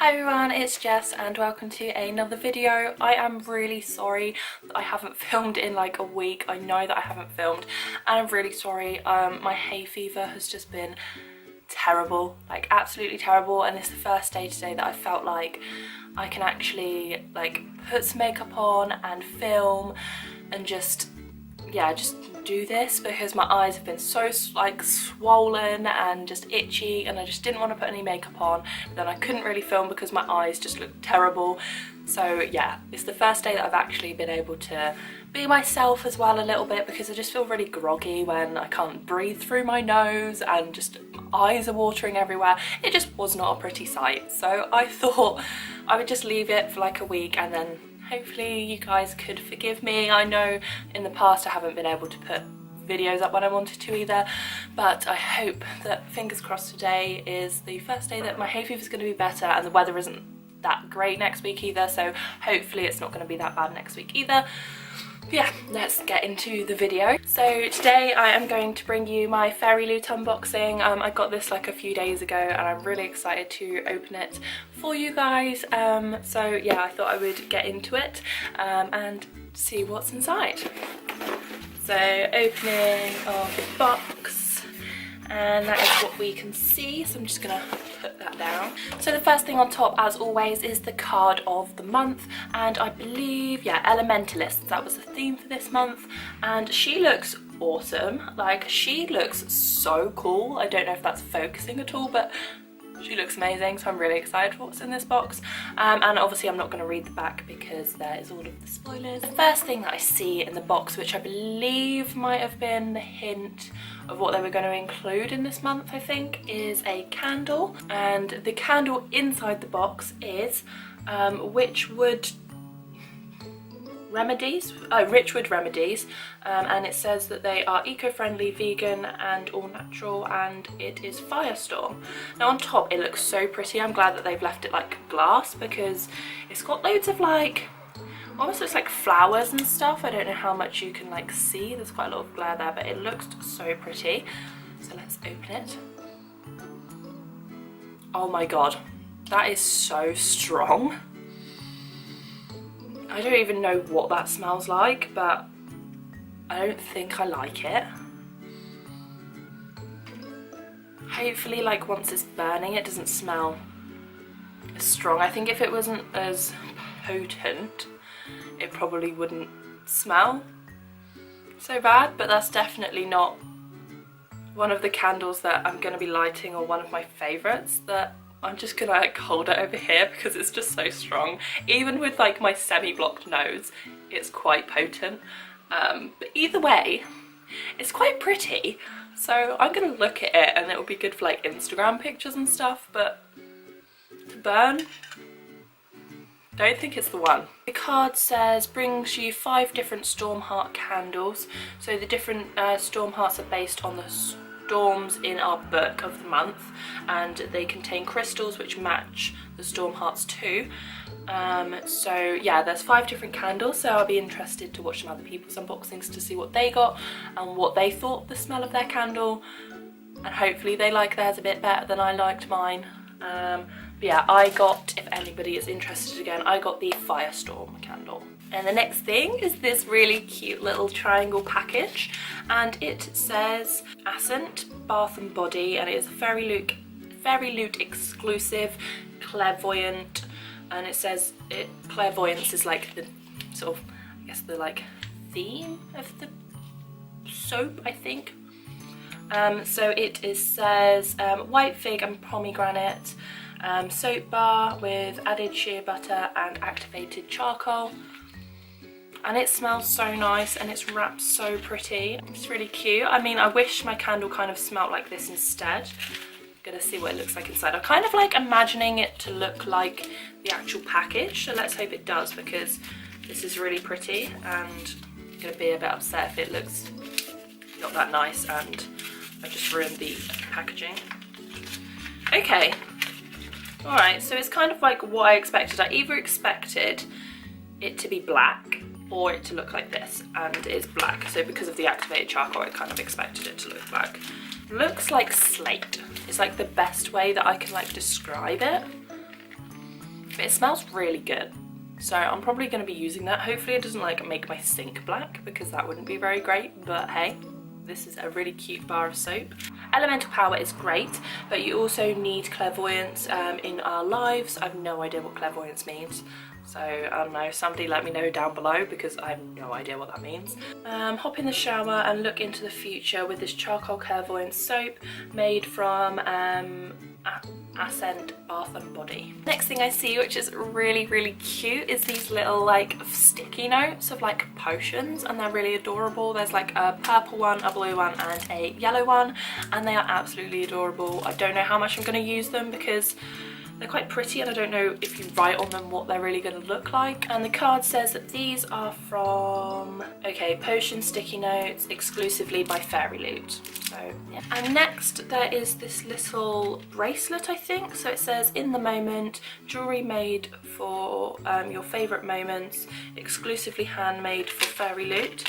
Hi everyone, it's Jess and welcome to another video. I am really sorry that I haven't filmed in like a week. I know that I haven't filmed and I'm really sorry. My hay fever has just been terrible, like absolutely terrible, and it's the first day today that I felt like I can actually like put some makeup on and film and just do this, because my eyes have been so like swollen and just itchy and I just didn't want to put any makeup on, but then I couldn't really film because my eyes just looked terrible. So yeah, it's the first day that I've actually been able to be myself as well a little bit, because I just feel really groggy when I can't breathe through my nose and just my eyes are watering everywhere. It just was not a pretty sight, so I thought I would just leave it for like a week and then hopefully you guys could forgive me. I know in the past I haven't been able to put videos up when I wanted to either, but I hope that, fingers crossed, today is the first day that my hay fever is going to be better and the weather isn't that great next week either, so hopefully it's not going to be that bad next week either. Yeah, let's get into the video. So today I am going to bring you my Fairyloot unboxing. I got this like a few days ago and I'm really excited to open it for you guys. So yeah, I thought I would get into it and see what's inside. So opening of the box, and that is what we can see, so I'm just gonna put that down. So the first thing on top, as always, is the card of the month, and I believe, yeah, Elementalists, that was the theme for this month, and she looks awesome. Like, she looks so cool. I don't know if that's focusing at all, but she looks amazing, so I'm really excited for what's in this box. And obviously I'm not going to read the back because there is all of the spoilers. The first thing that I see in the box, which I believe might have been the hint of what they were going to include in this month, I think, is a candle. And the candle inside the box is Richwood Remedies, and it says that they are eco-friendly, vegan and all natural, and it is Firestorm. Now on top it looks so pretty. I'm glad that they've left it like glass, because it's got loads of like, almost looks like flowers and stuff. I don't know how much you can like see, there's quite a lot of glare there, but it looks so pretty. So let's open it. Oh my god, that is so strong. I don't even know what that smells like, but I don't think I like it. Hopefully, like, once it's burning, it doesn't smell as strong. I think if it wasn't as potent, it probably wouldn't smell so bad, but that's definitely not one of the candles that I'm going to be lighting, or one of my favourites. That I'm just gonna like hold it over here because it's just so strong. Even with like my semi-blocked nose, it's quite potent. But either way, it's quite pretty. So I'm gonna look at it, and it will be good for like Instagram pictures and stuff, but to burn, don't think it's the one. The card says brings you 5 different storm heart candles. So the different storm hearts are based on the storms in our book of the month, and they contain crystals which match the storm hearts too. So yeah, there's 5 different candles, so I'll be interested to watch some other people's unboxings to see what they got and what they thought the smell of their candle, and hopefully they like theirs a bit better than I liked mine. But yeah, I got, if anybody is interested again, I got the Firestorm candle. And the next thing is this really cute little triangle package, and it says Ascent Bath and Body, and it is a Fairyloot exclusive clairvoyant, and it says clairvoyance is like the sort of, I guess, the like theme of the soap, I think. So it says white fig and pomegranate, soap bar with added shea butter and activated charcoal. And it smells so nice, and it's wrapped so pretty. It's really cute. I mean, I wish my candle kind of smelled like this instead. I'm gonna see what it looks like inside. I'm kind of like imagining it to look like the actual package, so let's hope it does, because this is really pretty, and I'm gonna be a bit upset if it looks not that nice and I just ruined the packaging. Okay, alright, so it's kind of like what I expected. I either expected it to be black or it to look like this, and it is black. So because of the activated charcoal, I kind of expected it to look black. Looks like slate. It's like the best way that I can like describe it. But it smells really good. So I'm probably going to be using that. Hopefully it doesn't like make my sink black, because that wouldn't be very great, but hey, this is a really cute bar of soap. Elemental power is great, but you also need clairvoyance in our lives. I have no idea what clairvoyance means. So I don't know, somebody let me know down below, because I have no idea what that means. Hop in the shower and look into the future with this charcoal clairvoyance soap made from Ascent Bath and Body. Next thing I see, which is really, really cute, is these little like sticky notes of like potions, and they're really adorable. There's like a purple one, a blue one, and a yellow one, and they are absolutely adorable. I don't know how much I'm going to use them because they're quite pretty, and I don't know if you write on them what they're really going to look like. And the card says that these are from, okay, Potion Sticky Notes exclusively by Fairyloot. So yeah. And next there is this little bracelet, I think. So it says, in the moment, jewelry made for your favourite moments, exclusively handmade for Fairyloot.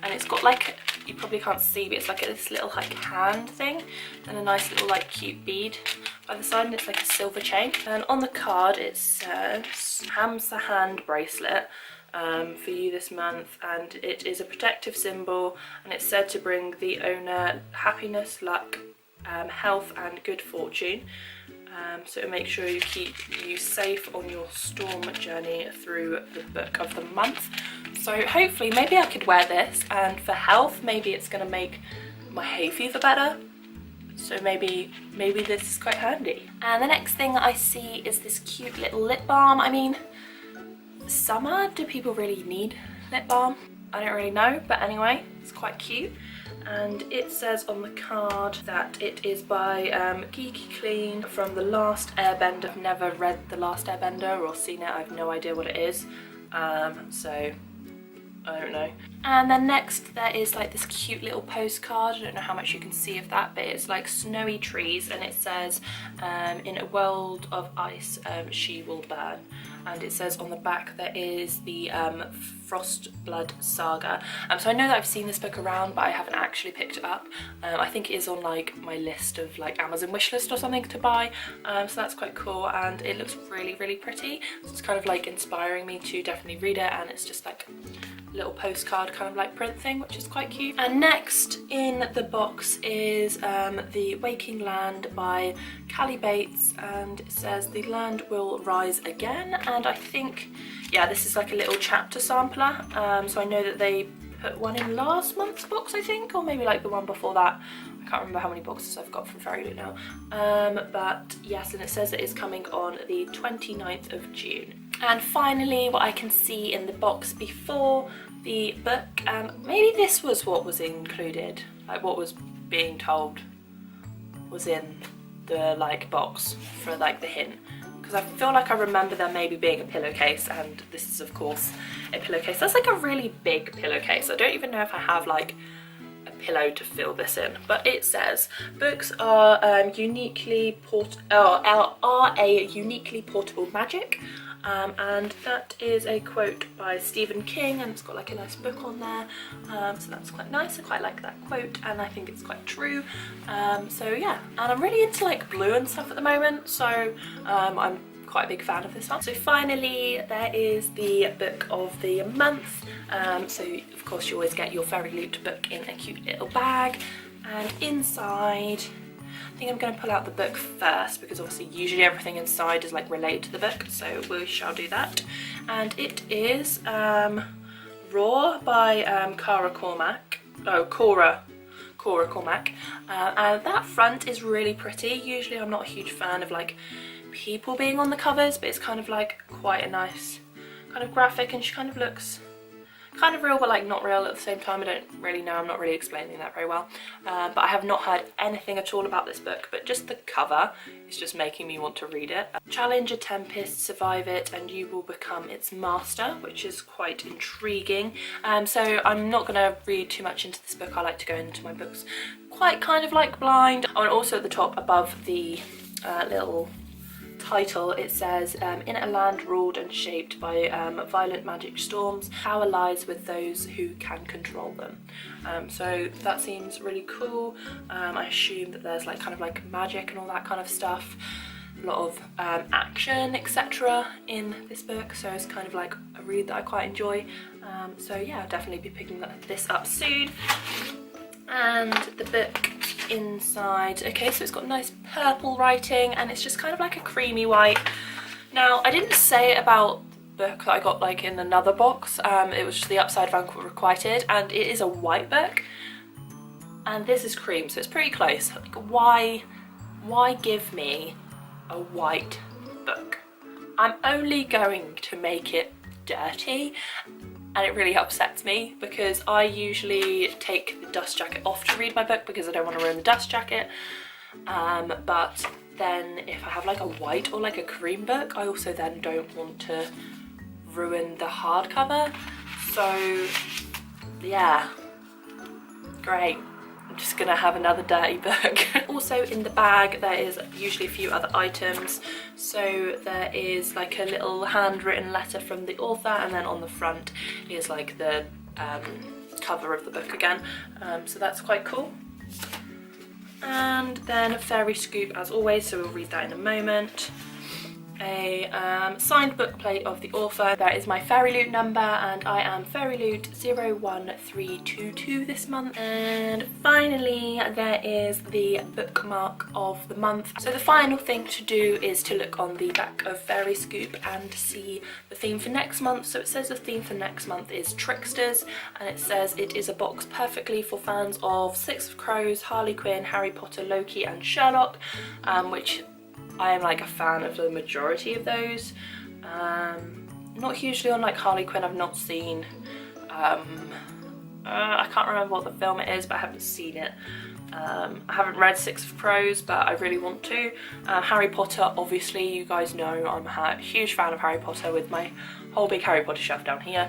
And it's got like, you probably can't see, but it's like this little like hand thing and a nice little like cute bead by the side, and it's like a silver chain. And on the card it says Ham's the hand bracelet for you this month, and it is a protective symbol, and it's said to bring the owner happiness, luck, health and good fortune. So make sure you keep you safe on your storm journey through the book of the month. So hopefully maybe I could wear this, and for health maybe it's going to make my hay fever better. So maybe this is quite handy. And the next thing I see is this cute little lip balm. I mean, summer, do people really need lip balm? I don't really know, but anyway, it's quite cute. And it says on the card that it is by Geeky Clean from The Last Airbender. I've never read The Last Airbender or seen it, I have no idea what it is. So I don't know. And then next there is like this cute little postcard. I don't know how much you can see of that, but it's like snowy trees, and it says in a world of ice she will burn. And it says on the back there is the Frostblood Saga. So I know that I've seen this book around, but I haven't actually picked it up. I think it is on like my list of like Amazon wishlist or something to buy. So that's quite cool, and it looks really, really pretty. So it's kind of like inspiring me to definitely read it, and it's just like a little postcard kind of like print thing, which is quite cute. And next in the box is The Waking Land by Callie Bates, and it says the land will rise again. And I think, yeah, this is like a little chapter sampler. So I know that they put one in last month's box, I think, or maybe like the one before that. I can't remember how many boxes I've got from Fairyloot now. But yes, and it says it is coming on the 29th of June. And finally, what I can see in the box before the book, maybe this was what was included, like what was being told was in the like box for like the hint. Because I feel like I remember there maybe being a pillowcase, and this is of course a pillowcase. That's like a really big pillowcase. I don't even know if I have like a pillow to fill this in, but it says books are a uniquely portable magic. And that is a quote by Stephen King, and it's got like a nice book on there, so that's quite nice. I quite like that quote, and I think it's quite true. So yeah, and I'm really into like blue and stuff at the moment, so I'm quite a big fan of this one. So finally there is the book of the month. So of course you always get your Fairyloot book in a cute little bag, and inside, I think I'm going to pull out the book first, because obviously usually everything inside is like related to the book, so we shall do that. And it is Raw by Cora Cormac. And that front is really pretty. Usually I'm not a huge fan of like people being on the covers, but it's kind of like quite a nice kind of graphic, and she kind of looks kind of real but like not real at the same time. I don't really know, I'm not really explaining that very well, but I have not heard anything at all about this book, but just the cover is just making me want to read it. Challenge a tempest, survive it, and you will become its master, which is quite intriguing. So I'm not going to read too much into this book. I like to go into my books quite kind of like blind. Oh, and also at the top above the little title it says, in a land ruled and shaped by violent magic storms, power lies with those who can control them. So that seems really cool. I assume that there's like kind of like magic and all that kind of stuff. a lot of action, etc. in this book, so it's kind of like a read that I quite enjoy. So yeah, I'll definitely be picking this up soon. And the book inside, okay, so it's got nice purple writing and it's just kind of like a creamy white. Now, I didn't say about the book that I got like in another box, it was just the Upside Down Requited, and it is a white book and this is cream, so it's pretty close. Like, why give me a white book? I'm only going to make it dirty, and it really upsets me because I usually take the dust jacket off to read my book because I don't want to ruin the dust jacket, but then if I have like a white or like a cream book, I also then don't want to ruin the hardcover. So yeah, great. I'm just gonna have another dirty book. Also in the bag there is usually a few other items. So there is like a little handwritten letter from the author, and then on the front is like the cover of the book again. So that's quite cool. And then a fairy scoop as always, so we'll read that in a moment. A signed bookplate of the author. That is my Fairyloot number, and I am Fairyloot 01322 this month. And finally there is the bookmark of the month. So the final thing to do is to look on the back of Fairy Scoop and see the theme for next month. So it says the theme for next month is Tricksters, and it says it is a box perfectly for fans of Six of Crows, Harley Quinn, Harry Potter, Loki and Sherlock, which I am like a fan of the majority of those. Not hugely on like Harley Quinn, I've not seen. I can't remember what the film it is, but I haven't seen it. I haven't read Six of Crows, but I really want to. Harry Potter, obviously, you guys know I'm a huge fan of Harry Potter with my whole big Harry Potter shelf down here.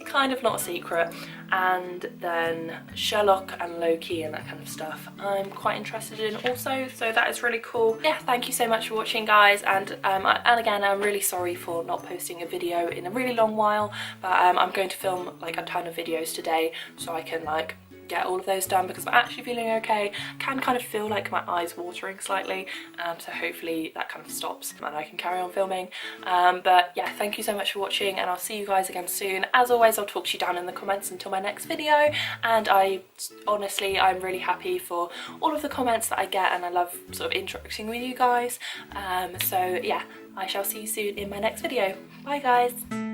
It's kind of not a secret. And then Sherlock and Loki and that kind of stuff I'm quite interested in also, so that is really cool. Yeah, thank you so much for watching, guys, and again, I'm really sorry for not posting a video in a really long while, but I'm going to film like a ton of videos today so I can like get all of those done because I'm actually feeling okay. Can kind of feel like my eyes watering slightly, so hopefully that kind of stops and I can carry on filming. But yeah, thank you so much for watching, and I'll see you guys again soon. As always, I'll talk to you down in the comments until my next video, and honestly I'm really happy for all of the comments that I get, and I love sort of interacting with you guys. So yeah, I shall see you soon in my next video. Bye guys.